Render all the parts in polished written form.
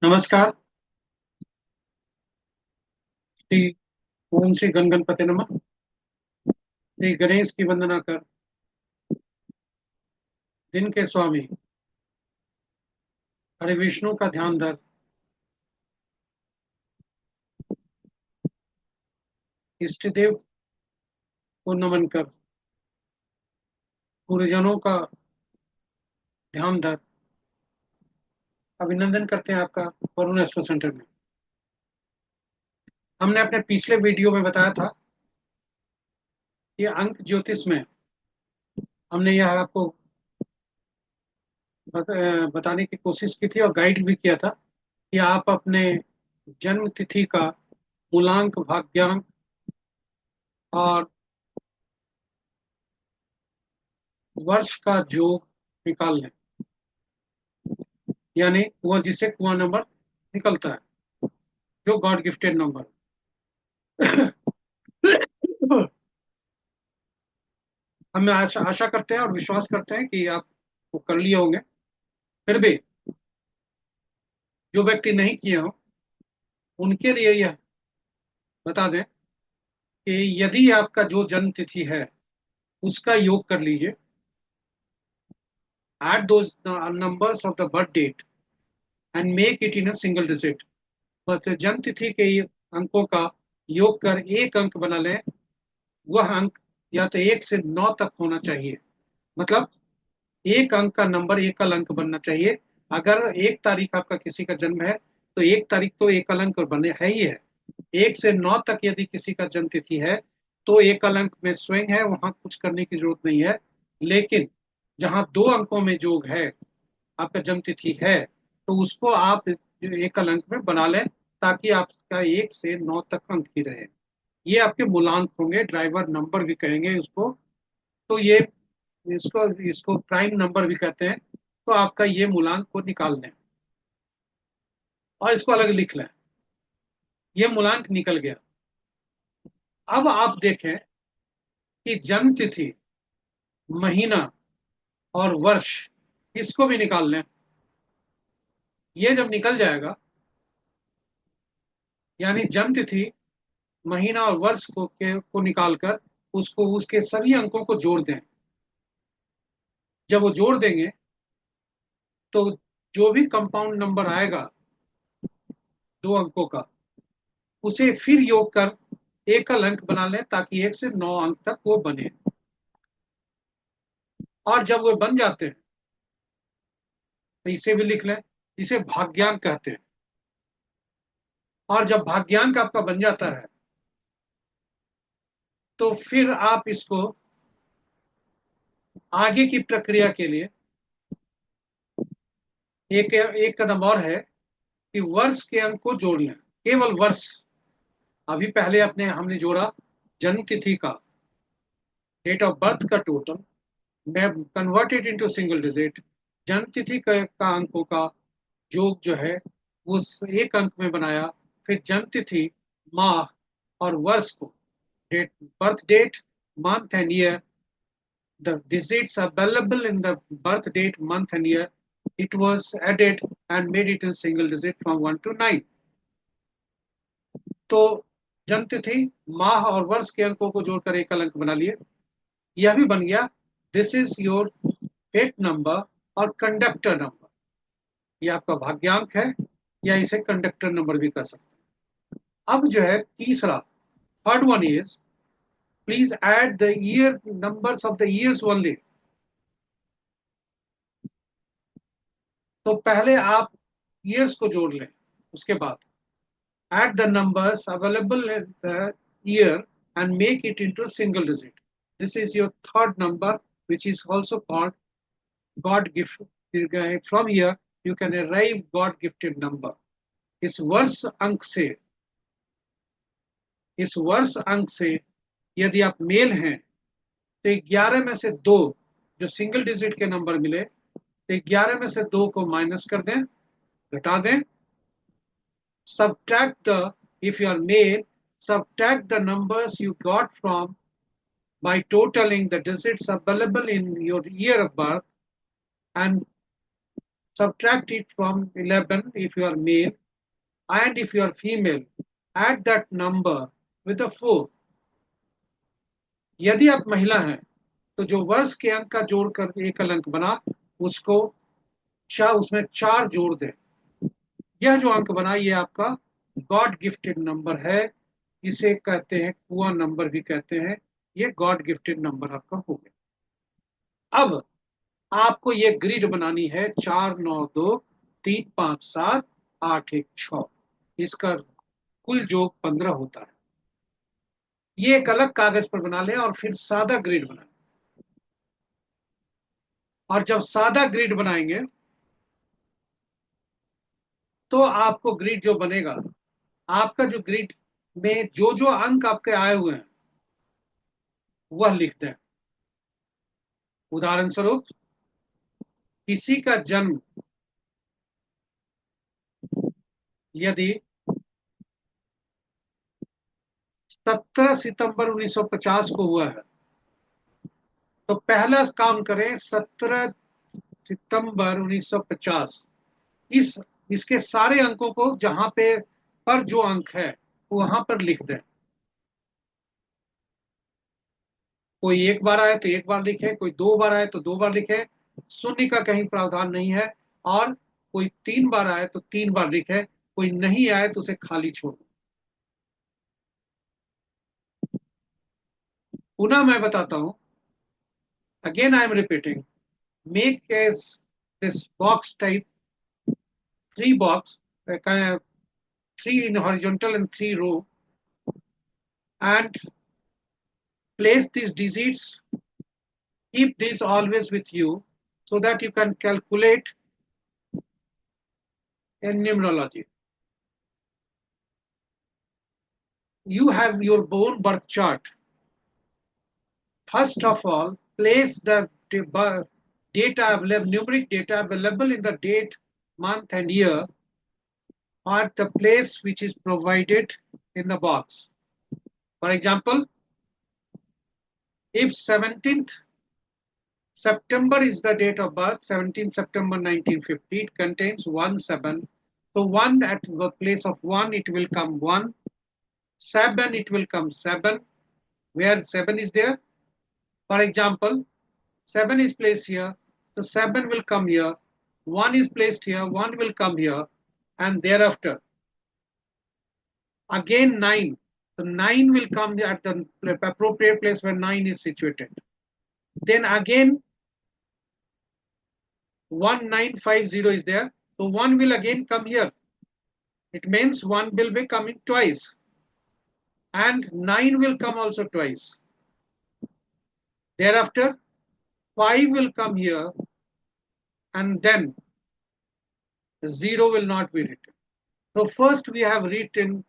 नमस्कार। श्री ओम श्री गण गणपति नमः। श्री गणेश की वंदना कर, दिन के स्वामी हरि विष्णु का ध्यान धर, इष्ट देव को नमन कर, गुरुजनों का ध्यान धर। अभिनंदन करते हैं आपका वरुण एस्ट्रो सेंटर में। हमने अपने पिछले वीडियो में बताया था कि अंक ज्योतिष में हमने यह आपको बताने की कोशिश की थी और गाइड भी किया था कि आप अपने जन्म तिथि का मूलांक, भाग्यांक और वर्ष का योग निकाल लें, यानी वह जिसे कुआं नंबर निकलता है, जो गॉड गिफ्टेड नंबर। हम आशा करते हैं और विश्वास करते हैं कि आप वो कर लिए होंगे। फिर भी जो व्यक्ति नहीं किए हो उनके लिए यह बता दें कि यदि आपका जो जन्म तिथि है उसका योग कर लीजिए, add those numbers of the birth date and make it in a single digit। बस जन्म तिथि के अंकों का योग कर एक अंक बना लें। वह अंक या तो 1 से 9 तक होना चाहिए, मतलब एक अंक का नंबर एकल अंक बनना चाहिए। अगर 1 तारीख आपका किसी का जन्म है तो 1 तारीख तो एकल अंक बने है ही है। 1 से 9 तक यदि किसी का जन्म तिथि है तो एकल अंक में स्वयं है, वहां कुछ करने की जरूरत नहीं है। लेकिन जहां 2 अंकों में योग है, आपका जन्म तिथि है, तो उसको आप एकल अंक में बना लें ताकि आपका 1 से 9 तक अंक ही रहे। ये आपके मूलांक होंगे, ड्राइवर नंबर भी कहेंगे उसको। तो ये इसको इसको प्राइम नंबर भी कहते हैं। तो आपका ये मूलांक को निकाल लें और इसको अलग लिख लें। ये मूलांक निकल गया। अब आप देखें कि जन्म तिथि, महीना और वर्ष, इसको भी निकाल लें। ये जब निकल जाएगा, यानी जन्म तिथि, महीना और वर्ष को निकालकर उसको उसके सभी अंकों को जोड़ दें। जब वो जोड़ देंगे तो जो भी कंपाउंड नंबर आएगा 2 अंकों का, उसे फिर योग कर एकल अंक बना लें ताकि 1 से 9 अंक तक वो बने। और जब वो बन जाते हैं तो इसे भी लिख लें। इसे भाग्यांक कहते हैं। और जब भाग्यांक आपका बन जाता है तो फिर आप इसको आगे की प्रक्रिया के लिए एक एक कदम और है कि वर्ष के अंक को जोड़ लें। केवल वर्ष। अभी पहले अपने हमने जोड़ा जन्म तिथि का, डेट ऑफ बर्थ का टोटल, मैं कन्वर्टेड इनटू सिंगल डिजिट। जन्म तिथि का अंकों का योग जो है उस एक अंक में बनाया। फिर जन्म तिथि, माह और वर्ष को, date, birth date, month and year, the digits available in the birth date, month and year, it was added and made it a single digit from 1 to 9। तो जन्म तिथि, माह और वर्ष के अंकों को जोड़कर एकल अंक बना लिए। यह भी बन गया। This is your fate number और कंडक्टर नंबर। ये आपका भाग्यांक है, या इसे कंडक्टर नंबर भी कह सकते हैं। अब जो है तीसरा, third one is, please add the year numbers of the years only. तो पहले आप ईयर्स को जोड़ लें, उसके बाद add the numbers available in the year and make it into a single digit। This is your third number, which is also called God gift। From here you can arrive God gifted number। इस वर्ष अंक से इस वर्ष अंक से यदि आप मेल हैं तो 11 में से 2 जो सिंगल डिजिट के नंबर मिले, तो 11 में से 2 को माइनस कर दें, घटा दें। subtract the if you are male, subtract the numbers you got from by totaling the digits available in your year of birth, and subtract it from 11 if you are male, and if you are female, add that number with a 4. यदि आप महिला हैं तो जो वर्ष के अंक का जोड़कर एकल अंक बना, उसको उसमें 4 जोड़ दें। यह जो अंक बना ये आपका गॉड गिफ्टेड नंबर है, इसे कहते हैं कुआं नंबर भी कहते हैं। ये गॉड गिफ्टेड नंबर आपका हो गया। अब आपको ये ग्रिड बनानी है 4 9 2 3 5 7 8 1 6, इसका कुल जोग 15 होता है। ये एक अलग कागज पर बना लें और फिर सादा ग्रिड बनाएं। और जब सादा ग्रिड बनाएंगे तो आपको ग्रिड जो बनेगा, आपका जो ग्रिड में जो जो अंक आपके आए हुए हैं वह लिख दें। उदाहरण स्वरूप, किसी का जन्म यदि 17 सितंबर 1950 को हुआ है तो पहला काम करें 17 सितंबर 1950, इस इसके सारे अंकों को जहां पे पर जो अंक है वहां पर लिख दें। कोई एक बार आए तो एक बार लिखे, कोई 2 बार आए तो 2 बार लिखे, शून्य का कहीं प्रावधान नहीं है। और कोई 3 बार आए तो 3 बार लिखे, कोई नहीं आए तो उसे खाली छोड़। पुनः मैं बताता हूं, again I am repeating, make S this box type 3 box, 3 in horizontal and 3 row, and place these digits. Keep these always with you so that you can calculate in numerology. You have your own birth chart. First of all, place the data available, numeric data available in the date, month, and year at the place which is provided in the box. For example, if 17th September is the date of birth, 17 September 1950, it contains 1 7. So 1 at the place of 1, it will come 1. 7, it will come 7. Where 7 is there? For example, 7 is placed here, so 7 will come here. 1 is placed here, 1 will come here. And thereafter, again 9. So 9 will come at the appropriate place where 9 is situated. Then again 1950 is there, so 1 will again come here. It means 1 will be coming twice, and 9 will come also twice. Thereafter 5 will come here, and then 0 will not be written. So first we have written,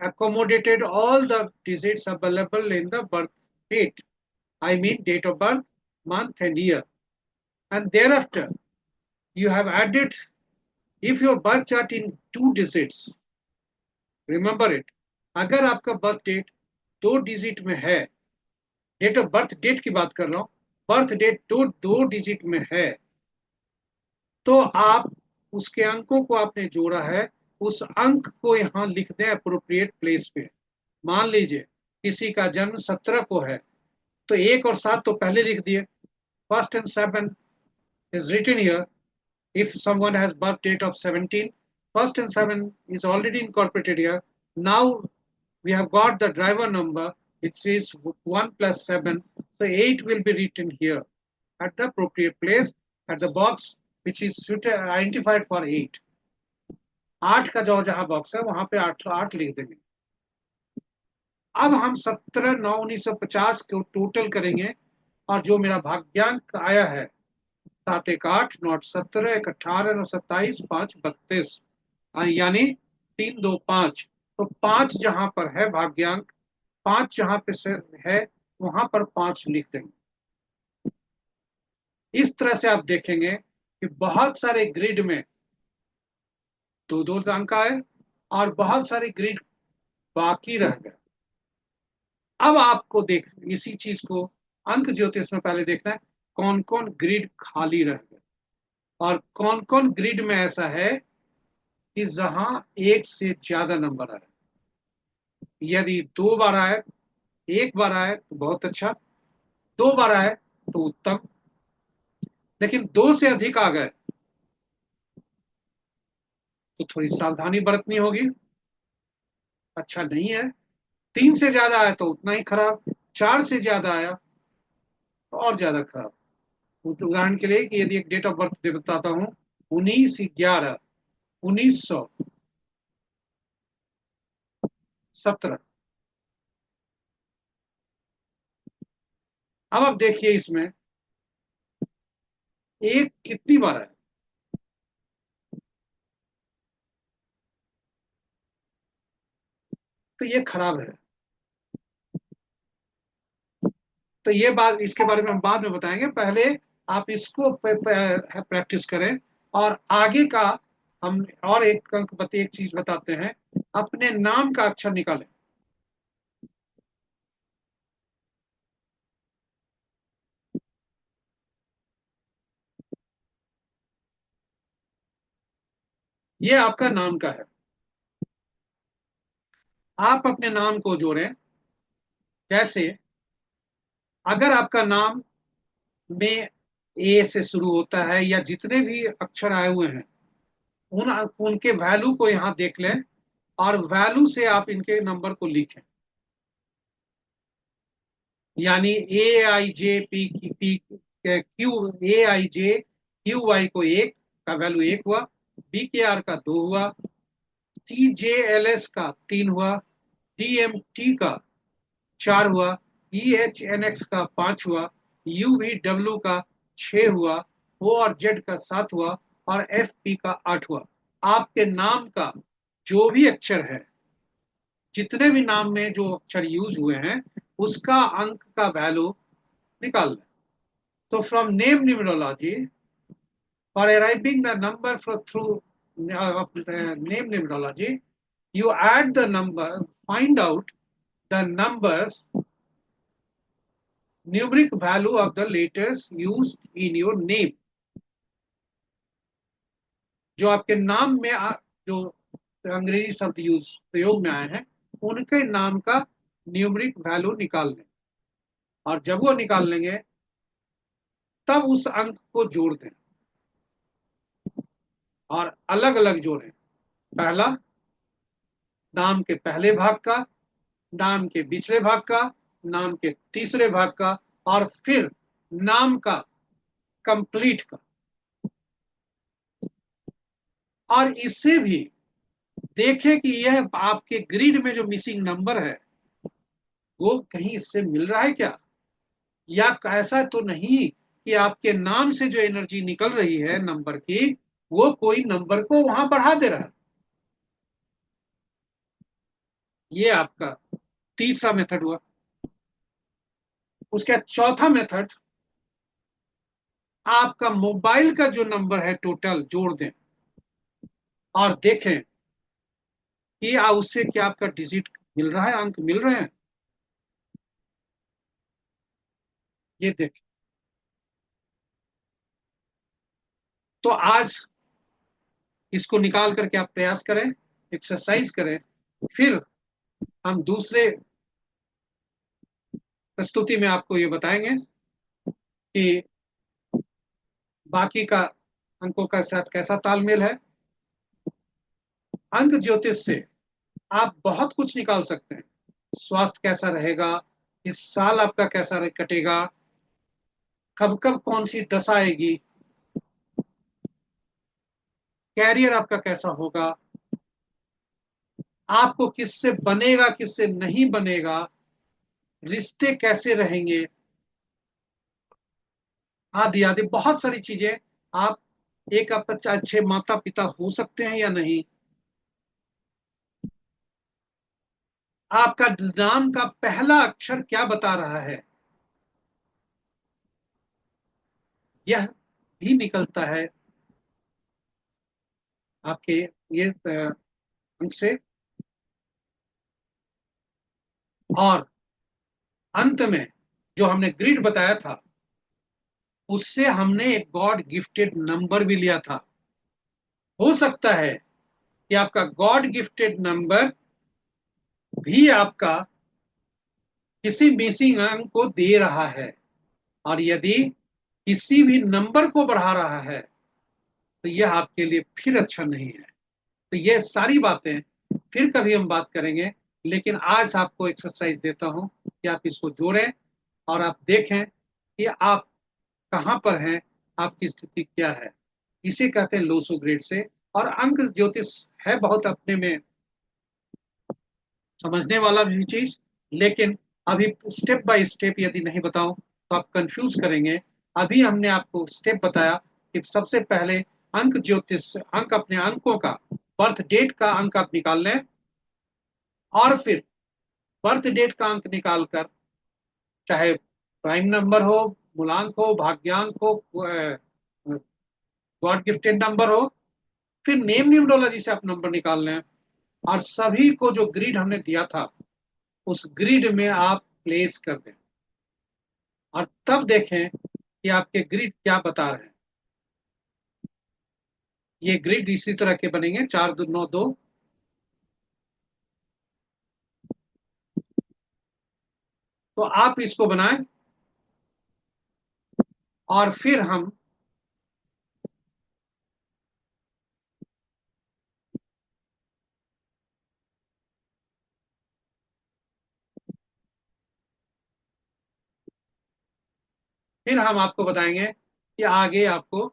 accommodated all the digits available in the birth date, I mean date of birth, month and year. And thereafter you have added, if your birth chart in 2 digits, remember it, अगर आपका birth date 2 digit में है, date of birth date की बात कर रहा हूं, birth date 2 digit में है, तो आप उसके अंकों को आपने जोड़ा है, उस अंक को यहां लिख दें अप्रोप्रिएट प्लेस पे। मान लीजिए किसी का जन्म 17 को है, तो 1 और 7 तो पहले लिख दिए, first and 7 is written here. If someone has birth date of 17, first and 7 is already incorporated here. Now we have got the driver number, which is 1 plus 7, so 8 will be written here at the appropriate place, at the box which is identified for 8. 8 का जो जहां box है वहां पे 8 लिख देंगे। अब हम 17/9/1950 को टोटल करेंगे, और जो मेरा भाग्यांक आया है 7 1 8 9 17 1 18 9 27 5 32, यानी 3 2 5, तो 5 जहां पर है भाग्यांक, 5 जहां पे है वहां पर 5 लिख देंगे। इस तरह से आप देखेंगे कि बहुत सारे ग्रिड में 2 अंक आए और बहुत सारे ग्रिड बाकी रह गए। अब आपको देख इसी चीज को अंक ज्योतिष में पहले देखना है कौन कौन ग्रिड खाली रह गए, और कौन कौन ग्रिड में ऐसा है कि जहां एक से ज्यादा नंबर आ रहा है। यदि 2 बार आए, 1 बार आए तो बहुत अच्छा, 2 बार आए तो उत्तम, लेकिन 2 से अधिक आ गए तो थोड़ी सावधानी बरतनी होगी, अच्छा नहीं है। 3 से ज्यादा आया तो उतना ही खराब, 4 से ज्यादा आया तो और ज्यादा खराब। उदाहरण के लिए कि यदि एक डेट ऑफ बर्थ बताता हूँ, 19/11/1917। अब आप देखिए इसमें एक कितनी बार है, तो ये खराब है। तो ये बात, इसके बारे में हम बाद में बताएंगे, पहले आप इसको प्रैक्टिस करें। और आगे का हम और एक अंक बता, एक चीज बताते हैं, अपने नाम का अक्षर निकालें। ये आपका नाम का है, आप अपने नाम को जोड़ें। जैसे अगर आपका नाम में ए से शुरू होता है, या जितने भी अक्षर आए हुए हैं उन उनके वैल्यू को यहाँ देख लें, और वैल्यू से आप इनके नंबर को लिखें। यानी AIJ P Q, AIJ QY का वैल्यू 1 हुआ, BKR का 2 हुआ, TJLS का 3 हुआ, DMT का 4 हुआ, EHNX का 5 हुआ, UVW का 6 हुआ, O और Z का 7 हुआ, और FP का 8 हुआ। आपके नाम का जो भी अक्षर है, जितने भी नाम में जो अक्षर यूज हुए हैं, उसका अंक का वैल्यू निकाल लें। तो from name numerology, for arriving the number through name numerology, you add the number, find out the numbers, numeric value of the letters used in your name। जो आपके नाम में जो अंग्रेजी शब्द यूज प्रयोग में आए हैं, उनके नाम का न्यूमरिक वैल्यू निकाल लें। और जब वो निकाल लेंगे, तब उस अंक को जोड़ दें और अलग अलग जोड़ें। पहला, नाम के पहले भाग का, नाम के पिछले भाग का, नाम के तीसरे भाग का, और फिर नाम का कंप्लीट का। और इससे भी देखें कि यह आपके ग्रिड में जो मिसिंग नंबर है, वो कहीं इससे मिल रहा है क्या, या ऐसा तो नहीं कि आपके नाम से जो एनर्जी निकल रही है नंबर की, वो कोई नंबर को वहां बढ़ा दे रहा है। ये आपका तीसरा मेथड हुआ। उसका चौथा मेथड, आपका मोबाइल का जो नंबर है टोटल जोड़ दें और देखें कि उससे क्या आपका डिजिट मिल रहा है, अंक मिल रहे हैं। ये देखें। तो आज इसको निकाल करके आप प्रयास करें, एक्सरसाइज करें। फिर हम दूसरे प्रस्तुति में आपको ये बताएंगे कि बाकी का अंकों का साथ कैसा तालमेल है। अंक ज्योतिष से आप बहुत कुछ निकाल सकते हैं। स्वास्थ्य कैसा रहेगा, इस साल आपका कैसा कटेगा, कब कब कौन सी दशा आएगी, कैरियर आपका कैसा होगा, आपको किससे बनेगा किससे नहीं बनेगा, रिश्ते कैसे रहेंगे, आदि आदि बहुत सारी चीजें। आप एक आपका अच्छे माता पिता हो सकते हैं या नहीं, आपका नाम का पहला अक्षर क्या बता रहा है, यह भी निकलता है आपके ये अंक से। और अंत में जो हमने ग्रिड बताया था, उससे हमने एक गॉड गिफ्टेड नंबर भी लिया था। हो सकता है कि आपका गॉड गिफ्टेड नंबर भी आपका किसी मिसिंग अंक को दे रहा है, और यदि किसी भी नंबर को बढ़ा रहा है तो यह आपके लिए फिर अच्छा नहीं है। तो ये सारी बातें फिर कभी हम बात करेंगे, लेकिन आज आपको एक्सरसाइज देता हूं कि आप इसको जोड़ें और आप देखें कि आप कहां पर हैं, आपकी स्थिति क्या है। इसे कहते हैं लोसो ग्रेड से। और अंक ज्योतिष है बहुत अपने में समझने वाला भी चीज, लेकिन अभी स्टेप बाय स्टेप यदि नहीं बताऊं तो आप कंफ्यूज करेंगे। अभी हमने आपको स्टेप बताया कि सबसे पहले अंक ज्योतिष, अंक अपने अंकों का बर्थ डेट का अंक आप निकाल लें, और फिर बर्थ डेट का अंक निकालकर, चाहे प्राइम नंबर हो, मूलांक हो, भाग्यांक हो, गॉड गिफ्टेड नंबर हो, फिर नेम न्यूमरोलॉजी से आप नंबर निकाल लें, और सभी को जो ग्रिड हमने दिया था उस ग्रिड में आप प्लेस कर दें, और तब देखें कि आपके ग्रिड क्या बता रहे हैं। ये ग्रिड इसी तरह के बनेंगे, 4 2 9 2। तो आप इसको बनाएं, और फिर हम आपको बताएंगे कि आगे आपको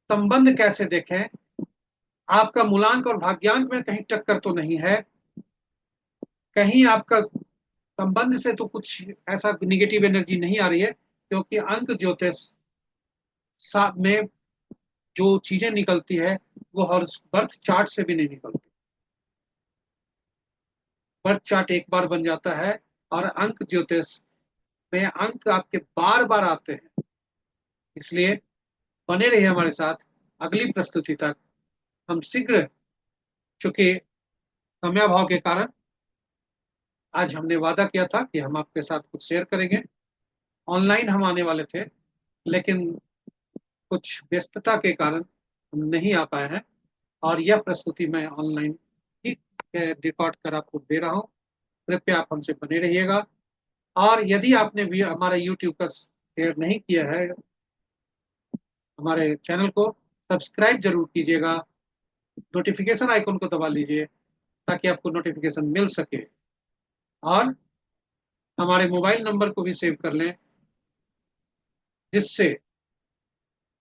संबंध कैसे देखें, आपका मूलांक और भाग्यांक में कहीं टक्कर तो नहीं है, कहीं आपका संबंध से तो कुछ ऐसा निगेटिव एनर्जी नहीं आ रही है, क्योंकि अंक ज्योतिष में जो चीजें निकलती है वो हर बर्थ चार्ट से भी नहीं निकलती। बर्थ चार्ट एक बार बन जाता है, और अंक ज्योतिष में अंक आपके बार बार आते हैं। इसलिए बने रहिए हमारे साथ अगली प्रस्तुति तक। हम शीघ्र, चूंकि समयाभाव के कारण, आज हमने वादा किया था कि हम आपके साथ कुछ शेयर करेंगे, ऑनलाइन हम आने वाले थे, लेकिन कुछ व्यस्तता के कारण हम नहीं आ पाए हैं, और यह प्रस्तुति मैं ऑनलाइन ही रिकॉर्ड कर आपको दे रहा हूँ। कृपया आप हमसे बने रहिएगा, और यदि आपने भी हमारा यूट्यूब का शेयर नहीं किया है, हमारे चैनल को सब्सक्राइब जरूर कीजिएगा, नोटिफिकेशन आइकन को दबा लीजिए ताकि आपको नोटिफिकेशन मिल सके, और हमारे मोबाइल नंबर को भी सेव कर लें, जिससे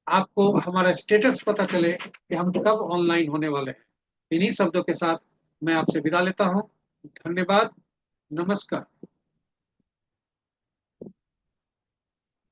आपको हमारा स्टेटस पता चले कि हम कब ऑनलाइन होने वाले हैं। इन्हीं शब्दों के साथ मैं आपसे विदा लेता हूँ। धन्यवाद। नमस्कार।